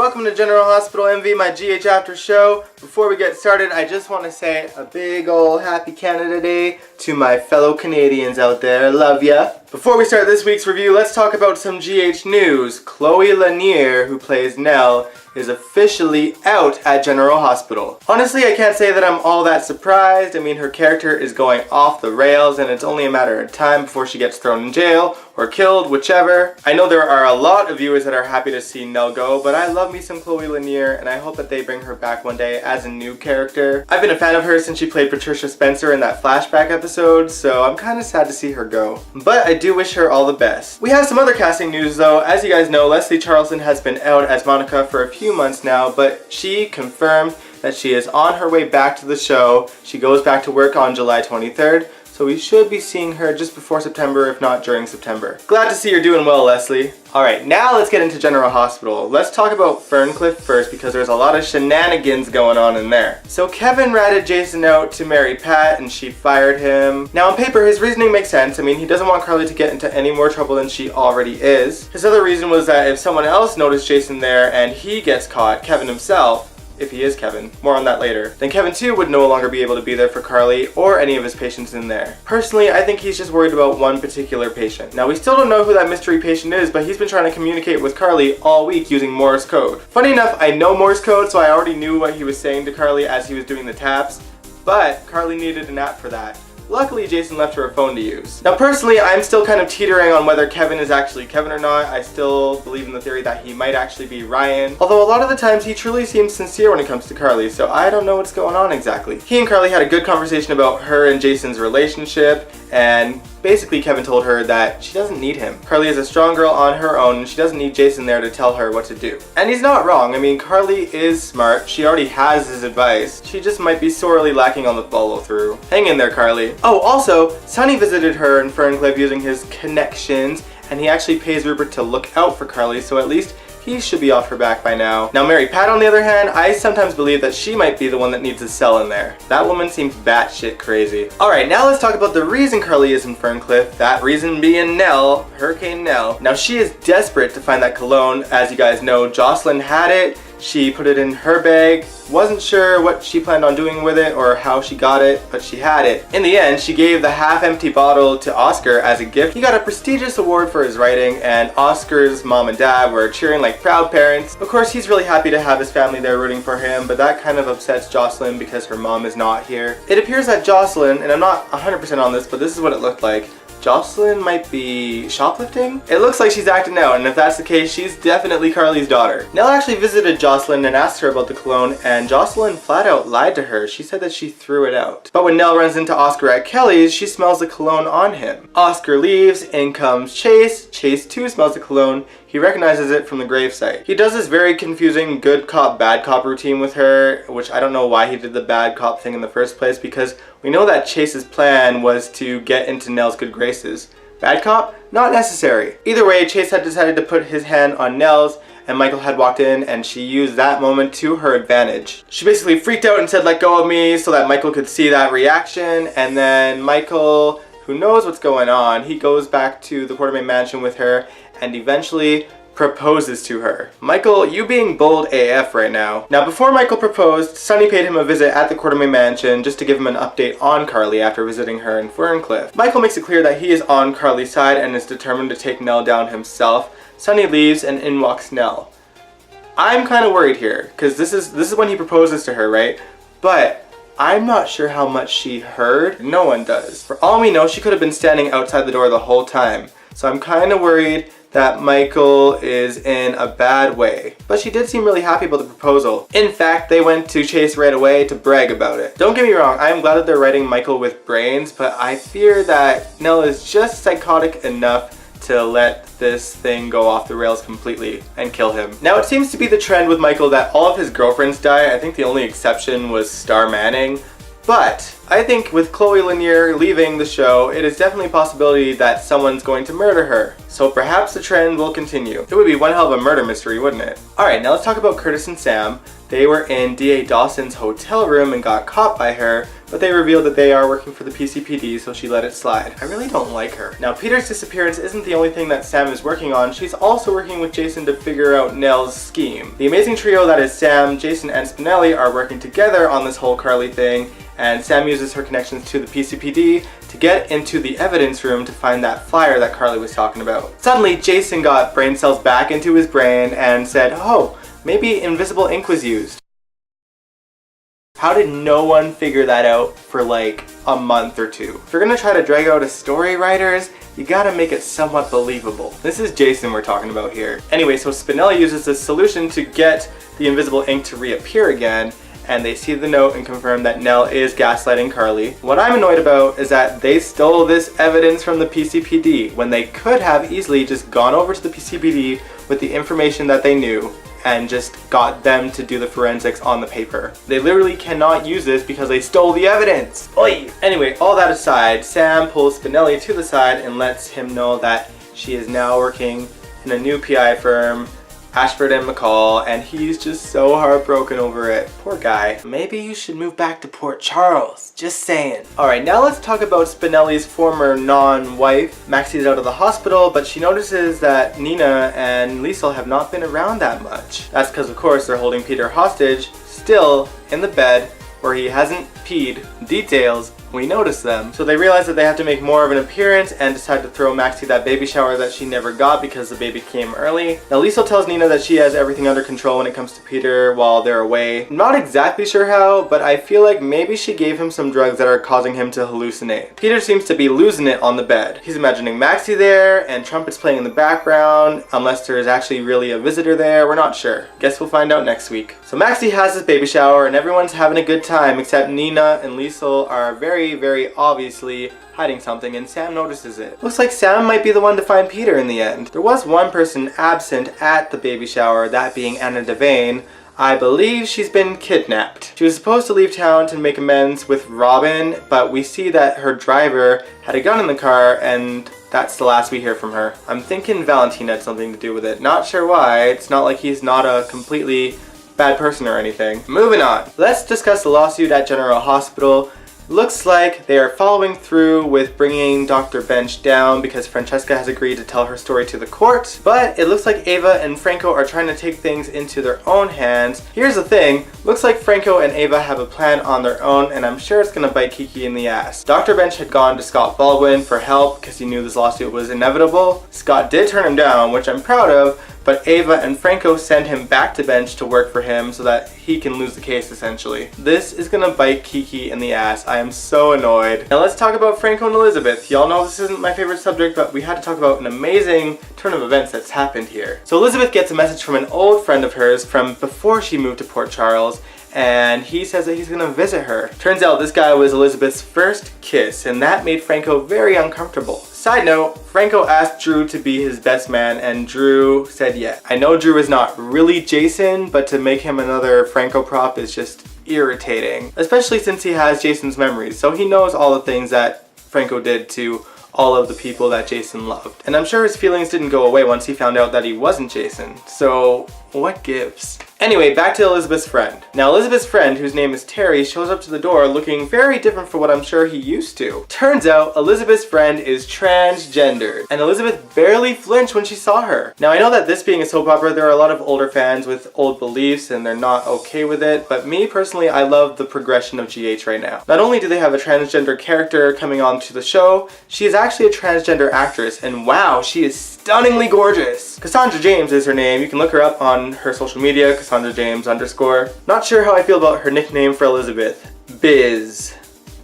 welcome to General Hospital MV, my GH after show. Before we get started, I just want to say a big ol' happy Canada Day to my fellow Canadians out there. Love ya. Before we start this week's review, let's talk about some GH news. Chloe Lanier, who plays Nell, is officially out at General Hospital. Honestly, I can't say that I'm all that surprised. I mean, her character is going off the rails and it's only a matter of time before she gets thrown in jail or killed, whichever. I know there are a lot of viewers that are happy to see Nell go, but I love me some Chloe Lanier and I hope that they bring her back one day as a new character. I've been a fan of her since she played Patricia Spencer in that flashback episode, so I'm kind of sad to see her go. But I do wish her all the best. We have some other casting news though. As you guys know, Leslie Charleston has been out as Monica for a few months now, but she confirmed that she is on her way back to the show. She goes back to work on July 23rd, so we should be seeing her just before September, if not during September. Glad to see you're doing well, Leslie. Alright, now let's get into General Hospital. Let's talk about Ferncliff first because there's a lot of shenanigans going on in there. So Kevin ratted Jason out to marry Pat and she fired him. Now on paper, his reasoning makes sense. I mean, he doesn't want Carly to get into any more trouble than she already is. His other reason was that if someone else noticed Jason there and he gets caught, Kevin himself, if he is Kevin, more on that later, then Kevin too would no longer be able to be there for Carly or any of his patients in there. Personally, I think he's just worried about one particular patient. Now we still don't know who that mystery patient is, but he's been trying to communicate with Carly all week using Morse code. Funny enough, I know Morse code, so I already knew what he was saying to Carly as he was doing the taps, but Carly needed an app for that. Luckily, Jason left her a phone to use. Now personally, I'm still kind of teetering on whether Kevin is actually Kevin or not. I still believe in the theory that he might actually be Ryan. Although a lot of the times he truly seems sincere when it comes to Carly, so I don't know what's going on exactly. He and Carly had a good conversation about her and Jason's relationship, and basically Kevin told her that she doesn't need him. Carly is a strong girl on her own and she doesn't need Jason there to tell her what to do. And he's not wrong. I mean, Carly is smart. She already has his advice. She just might be sorely lacking on the follow through. Hang in there, Carly. Oh, also, Sonny visited her in Ferncliff using his connections and he actually pays Rupert to look out for Carly, so at least he should be off her back by now. Now Mary Pat, on the other hand, I sometimes believe that she might be the one that needs a cell in there. That woman seems batshit crazy. Alright, now let's talk about the reason Carly is in Ferncliff. That reason being Nell, Hurricane Nell. Now she is desperate to find that cologne. As you guys know, Jocelyn had it. She put it in her bag. Wasn't sure what she planned on doing with it or how she got it, but she had it. In the end, she gave the half-empty bottle to Oscar as a gift. He got a prestigious award for his writing, and Oscar's mom and dad were cheering like proud parents. Of course, he's really happy to have his family there rooting for him, but that kind of upsets Jocelyn because her mom is not here. It appears that Jocelyn, and I'm not 100% on this, but this is what it looked like, Jocelyn might be shoplifting? It looks like she's acting out, and if that's the case, she's definitely Carly's daughter. Nell actually visited Jocelyn and asked her about the cologne, and Jocelyn flat out lied to her. She said that she threw it out. But when Nell runs into Oscar at Kelly's, she smells the cologne on him. Oscar leaves, in comes Chase. Chase too smells the cologne. He recognizes it from the gravesite. He does this very confusing good cop, bad cop routine with her, which I don't know why he did the bad cop thing in the first place, because we know that Chase's plan was to get into Nell's good graces. Bad cop? Not necessary. Either way, Chase had decided to put his hand on Nell's, and Michael had walked in and she used that moment to her advantage. She basically freaked out and said, "Let go of me," so that Michael could see that reaction, and then Michael, who knows what's going on, he goes back to the Quartermain mansion with her and eventually proposes to her. Michael, you being bold AF right now. Now before Michael proposed, Sonny paid him a visit at the Quartermain mansion just to give him an update on Carly after visiting her in Ferncliff. Michael makes it clear that he is on Carly's side and is determined to take Nell down himself. Sonny leaves and in walks Nell. I'm kind of worried here because this is when he proposes to her, right? But I'm not sure how much she heard. No one does. For all we know, she could have been standing outside the door the whole time. So I'm kind of worried that Michael is in a bad way. But she did seem really happy about the proposal. In fact, they went to Chase right away to brag about it. Don't get me wrong, I am glad that they're writing Michael with brains, but I fear that Nell is just psychotic enough to let this thing go off the rails completely and kill him. Now it seems to be the trend with Michael that all of his girlfriends die. I think the only exception was Star Manning. But I think with Chloe Lanier leaving the show, it is definitely a possibility that someone's going to murder her. So perhaps the trend will continue. It would be one hell of a murder mystery, wouldn't it? Alright, now let's talk about Curtis and Sam. They were in D.A. Dawson's hotel room and got caught by her, but they reveal that they are working for the PCPD, so she let it slide. I really don't like her. Now, Peter's disappearance isn't the only thing that Sam is working on. She's also working with Jason to figure out Nell's scheme. The amazing trio that is Sam, Jason, and Spinelli are working together on this whole Carly thing, and Sam uses her connections to the PCPD to get into the evidence room to find that flyer that Carly was talking about. Suddenly, Jason got brain cells back into his brain and said, oh, maybe invisible ink was used. How did no one figure that out for like a month or two? If you're gonna try to drag out a story, writers, you gotta make it somewhat believable. This is Jason we're talking about here. Anyway, so Spinelli uses this solution to get the invisible ink to reappear again, and they see the note and confirm that Nell is gaslighting Carly. What I'm annoyed about is that they stole this evidence from the PCPD when they could have easily just gone over to the PCPD with the information that they knew and just got them to do the forensics on the paper. They literally cannot use this because they stole the evidence. Oy! Anyway, all that aside, Sam pulls Spinelli to the side and lets him know that she is now working in a new PI firm, Ashford and McCall, and he's just so heartbroken over it. Poor guy. Maybe you should move back to Port Charles. Just saying. Alright, now let's talk about Spinelli's former non-wife. Maxie's out of the hospital, but she notices that Nina and Liesl have not been around that much. That's because, of course, they're holding Peter hostage, still in the bed, where he hasn't peed. Details. We notice them. So they realize that they have to make more of an appearance and decide to throw Maxie that baby shower that she never got because the baby came early. Now Liesl tells Nina that she has everything under control when it comes to Peter while they're away. I'm not exactly sure how, but I feel like maybe she gave him some drugs that are causing him to hallucinate. Peter seems to be losing it on the bed. He's imagining Maxie there and trumpets playing in the background, unless there is actually really a visitor there. We're not sure. Guess we'll find out next week. So Maxie has this baby shower and everyone's having a good time except Nina and Liesl are very obviously hiding something, and Sam notices it. Looks like Sam might be the one to find Peter in the end. There was one person absent at the baby shower, that being Anna Devane. I believe she's been kidnapped. She was supposed to leave town to make amends with Robin, but we see that her driver had a gun in the car, and that's the last we hear from her. I'm thinking Valentine had something to do with it. Not sure why. It's not like he's not a completely bad person or anything. Moving on. Let's discuss the lawsuit at General Hospital. Looks like they are following through with bringing Dr. Bench down because Francesca has agreed to tell her story to the court, but it looks like Ava and Franco are trying to take things into their own hands. Here's the thing, looks like Franco and Ava have a plan on their own, and I'm sure it's gonna bite Kiki in the ass. Dr. Bench had gone to Scott Baldwin for help because he knew this lawsuit was inevitable. Scott did turn him down, which I'm proud of, but Ava and Franco send him back to Bench to work for him so that he can lose the case essentially. This is gonna bite Kiki in the ass. I am so annoyed. Now let's talk about Franco and Elizabeth. Y'all know this isn't my favorite subject, but we had to talk about an amazing turn of events that's happened here. So Elizabeth gets a message from an old friend of hers from before she moved to Port Charles, and he says that he's gonna visit her. Turns out this guy was Elizabeth's first kiss, and that made Franco very uncomfortable. Side note, Franco asked Drew to be his best man, and Drew said yes. I know Drew is not really Jason, but to make him another Franco prop is just irritating. Especially since he has Jason's memories, so he knows all the things that Franco did to all of the people that Jason loved. And I'm sure his feelings didn't go away once he found out that he wasn't Jason. So what gives? Anyway, back to Elizabeth's friend. Now Elizabeth's friend, whose name is Terry, shows up to the door looking very different from what I'm sure he used to. Turns out Elizabeth's friend is transgendered, and Elizabeth barely flinched when she saw her. Now I know that this being a soap opera, there are a lot of older fans with old beliefs and they're not okay with it, but me personally, I love the progression of GH right now. Not only do they have a transgender character coming on to the show, she is actually a transgender actress, and wow, she is stunningly gorgeous. Cassandra James is her name. You can look her up on her social media, Cassandra James _. Not sure how I feel about her nickname for Elizabeth, Biz,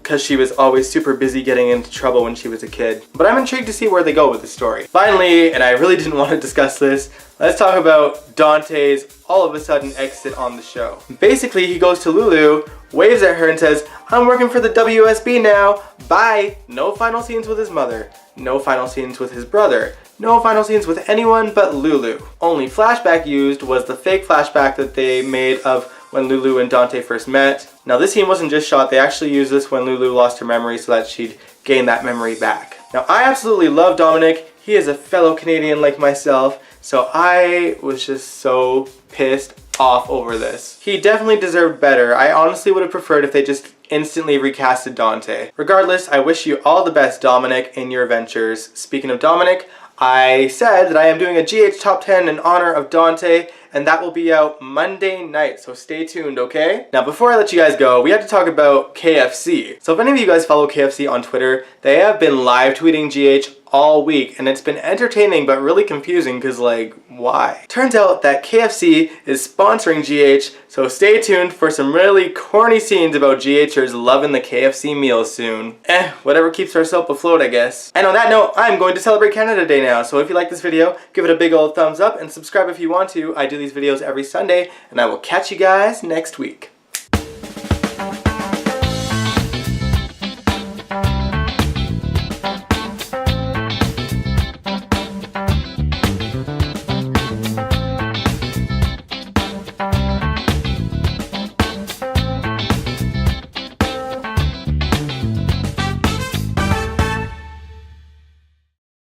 because she was always super busy getting into trouble when she was a kid. But I'm intrigued to see where they go with the story. Finally, and I really didn't want to discuss this, let's talk about Dante's all of a sudden exit on the show. Basically, he goes to Lulu, waves at her and says, "I'm working for the WSB now, bye." No final scenes with his mother, no final scenes with his brother, no final scenes with anyone but Lulu. Only flashback used was the fake flashback that they made of when Lulu and Dante first met. Now this scene wasn't just shot, they actually used this when Lulu lost her memory so that she'd gain that memory back. Now I absolutely love Dominic. He is a fellow Canadian like myself, so I was just so pissed off over this. He definitely deserved better. I honestly would have preferred if they just instantly recasted Dante. Regardless, I wish you all the best, Dominic, in your adventures. Speaking of Dominic, I said that I am doing a GH Top 10 in honor of Dante, and that will be out Monday night, so stay tuned, okay? Now, before I let you guys go, we have to talk about KFC. So if any of you guys follow KFC on Twitter, they have been live tweeting GH all week, and it's been entertaining but really confusing because, like, why? Turns out that KFC is sponsoring GH, so stay tuned for some really corny scenes about GHers loving the KFC meals soon. Whatever keeps our soap afloat, I guess. And on that note, I'm going to celebrate Canada Day now, so if you like this video, give it a big old thumbs up and subscribe if you want to. I do these videos every Sunday, and I will catch you guys next week.